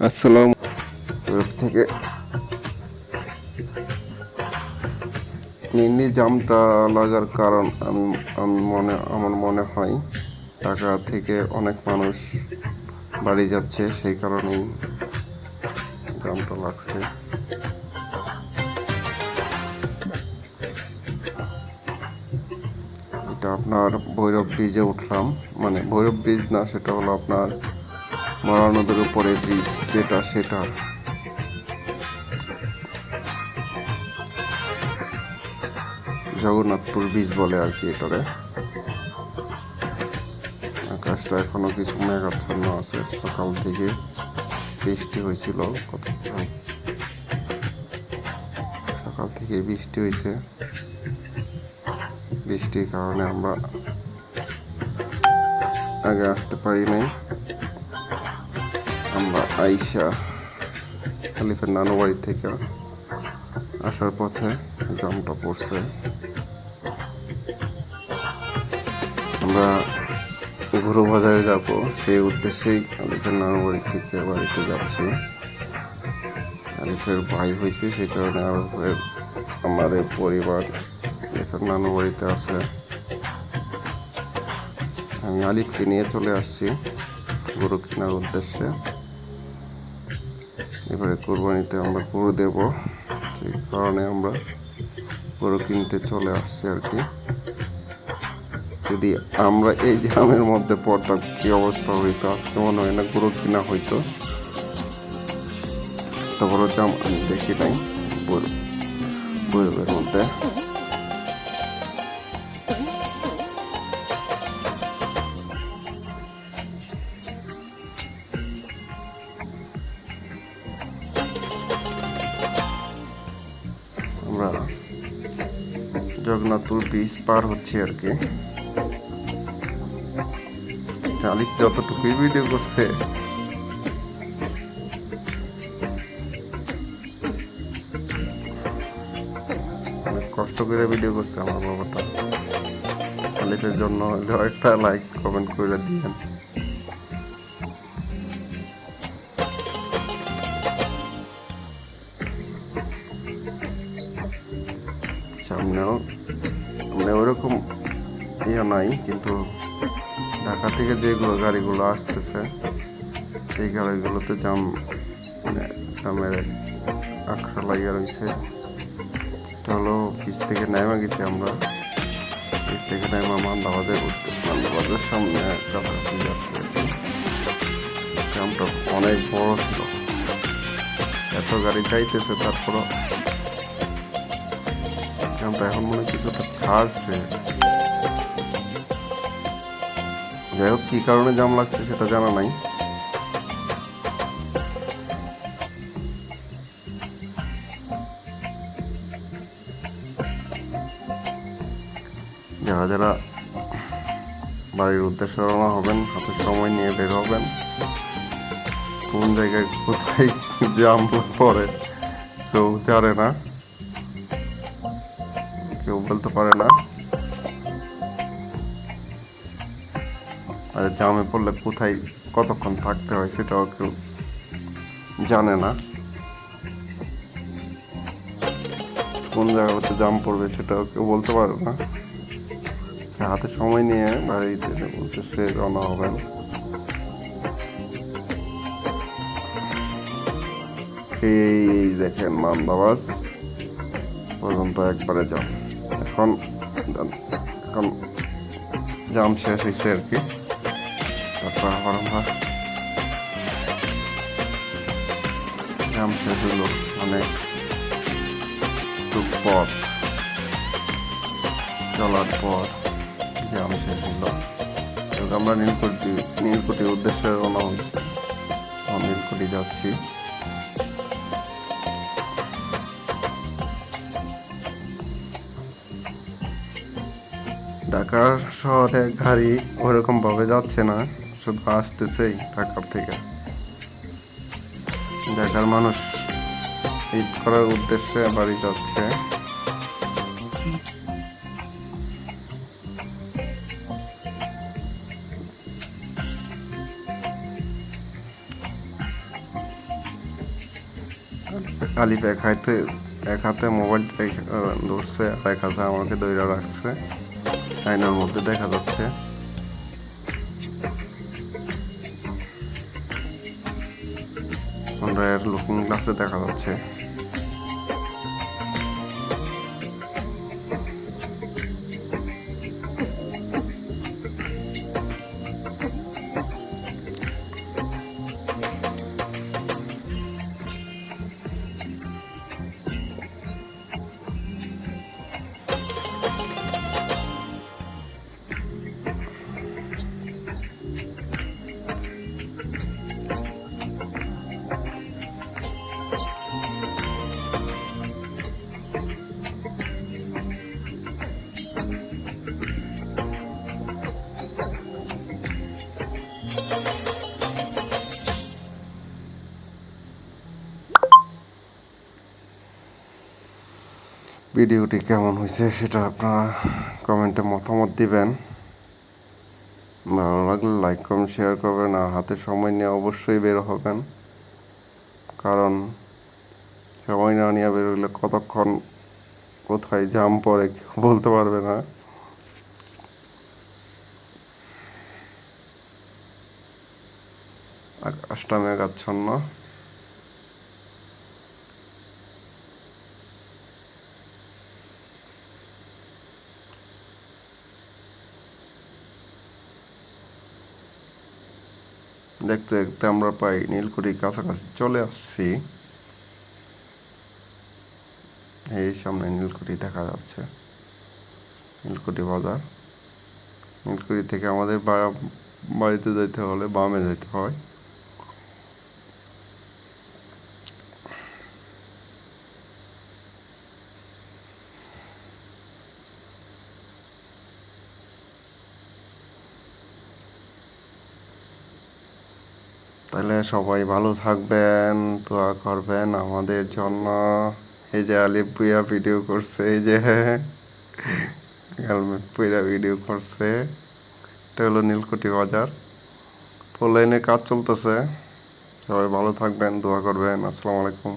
আসসালাম থেকে মেনলি জামটা লাগার কারণ আমার মনে হয় ঢাকা থেকে অনেক মানুষ বাড়ি যাচ্ছে, সেই কারণেই জামটা লাগছে। এটা আপনার ভৈরব ব্রিজে উঠলাম, মানে ভৈরব ব্রিজ না, সেটা হলো আপনার মরা নদীর উপরে ব্রিজ যেটা, সেটা জগন্নাথপুর ব্রিজ বলে আর কি এটারে। আকাশটা এখনো কিছু মেঘাচ্ছন্ন আছে, সকাল থেকে বৃষ্টি হয়েছিল, সকাল থেকে বৃষ্টি হয়েছে। বৃষ্টির কারণে আমরা আগে আসতে পারি নাই। আমরা আইসা খালিফের নানু বাড়ি থেকে আসার পথে জামটা পড়ছে। আমরা ঘুরু বাজারে যাব, সেই উদ্দেশ্যেই খালিফের নানু বাড়ি থেকে বাড়িতে যাচ্ছি। খালিফের ভাই হয়েছে, সে কারণে আমাদের পরিবার খালিফের নানু বাড়িতে আছে। আমি আলিফকে নিয়ে চলে আসছি গরু কেনার উদ্দেশ্যে। এবারে কোরবানিতে আমরা গরু দেব, সেই কারণে আমরা গরু কিনতে চলে আসছি আর কি। যদি আমরা এই জামের মধ্যে পড়তাম কি অবস্থা হইতো, আজকে মনে হয় না গরু কিনা হইতো। এত বড় জাম আমি দেখি নাই বরফের মধ্যে। আমরা জগন্নাথপুর ব্রিজ পার হচ্ছি আর কি। আলিফ যতটুকুই ভিডিও করছে, অনেক কষ্ট করে ভিডিও করছে আমার বাবাটা। আলিফের জন্য একটা লাইক কমেন্ট করে দিয়েন। সামনে ওইরকম ইয়ে নাই, কিন্তু ঢাকা থেকে যেগুলো গাড়িগুলো আসতেছে সেই গাড়িগুলোতে জামের আখড়া লাগিয়ে রয়েছে। এটা হলো ব্রিজ থেকে নেমে গেছি আমরা, ব্রিজ থেকে নেমে মান্দাবাদের সামনে কাছাকাছি যাচ্ছে। জামটা অনেক বড় ছিল, এত গাড়ি যাইতেছে, তারপরও জামটা এখন মনে হয় কিছুটা ছাড়ছে। যাই হোক, কি কারণে জাম লাগছে সেটা জানা নাই। যারা যারা বাড়ির উদ্দেশ্যে রওনা হবেন, হাতে সময় নিয়ে বের হবেন। কোন জায়গায় কোথায় জাম পড়ে কেউ জানে না, কেউ বলতে পারে না। আর জামে পড়লে কোথায় কতক্ষণ থাকতে হয় সেটাও কেউ জানে না। কোন জায়গাতে জাম পড়বে সেটাও কেউ বলতে পারে না। হাতে সময় নিয়ে বাড়িতে উদ্দেশ্যে রওনা হবেন। এই দেখেন মান্দাবাজ পর্যন্ত একবারে জাম। এখন জাম শেষ হয়েছে আর কি। তারপর আবার আমরা জাম শেষ হইলো, অনেক পথ চলার পর জাম শেষ হইলো। আমরা নীলকুঠির উদ্দেশ্যে রওনা হয়েছি, নীলকুঠি যাচ্ছি। ঢাকা শহরে গাড়ি ওরকম ভাবে যাচ্ছে না, শুধু আসতেছেই ঢাকার থেকে। ঢাকার মানুষ ঈদ করার উদ্দেশ্যে বাড়ি যাচ্ছে। আলিফ এক হাতে মোবাইল ধরছে, আর এক হাতে আমাকে দইরা রাখছে। আয়নার মধ্যে দেখা যাচ্ছে। লুকিং গ্লাসে দেখা যাচ্ছে। ভিডিওটি কেমন হয়েছে সেটা আপনারা কমেন্টে মতামত দিবেন। ভালো লাগলে লাইক কমেন্ট শেয়ার করবেন, আর হাতে সময় নিয়ে অবশ্যই বের হবেন, কারণ সময় না নিয়ে বেরোলে কতক্ষণ কোথায় জাম পড়ে কেউ বলতে পারবে না। আকাশটা মেঘাচ্ছন্ন। দেখতে দেখতে আমরা প্রায় নীলকুঠির কাছাকাছি চলে আসছি। এই সামনে নীলকুঠি দেখা যাচ্ছে, নীলকুঠি বাজার। নীলকুঠি থেকে আমাদের বাড়িতে যেতে হলে বামে যেতে হয়। তাহলে সবাই ভালো থাকবেন, দোয়া করবেন আমাদের জন্য। এই যে আলিফ ভুইয়া ভিডিও করছে, এই যে হেলমেট পইরা ভিডিও করছে। এটা হলো নীলকুঠি বাজার, 4 লাইনের কাজ চলতেছে। সবাই ভালো থাকবেন, দোয়া করবেন। আসসালামু আলাইকুম।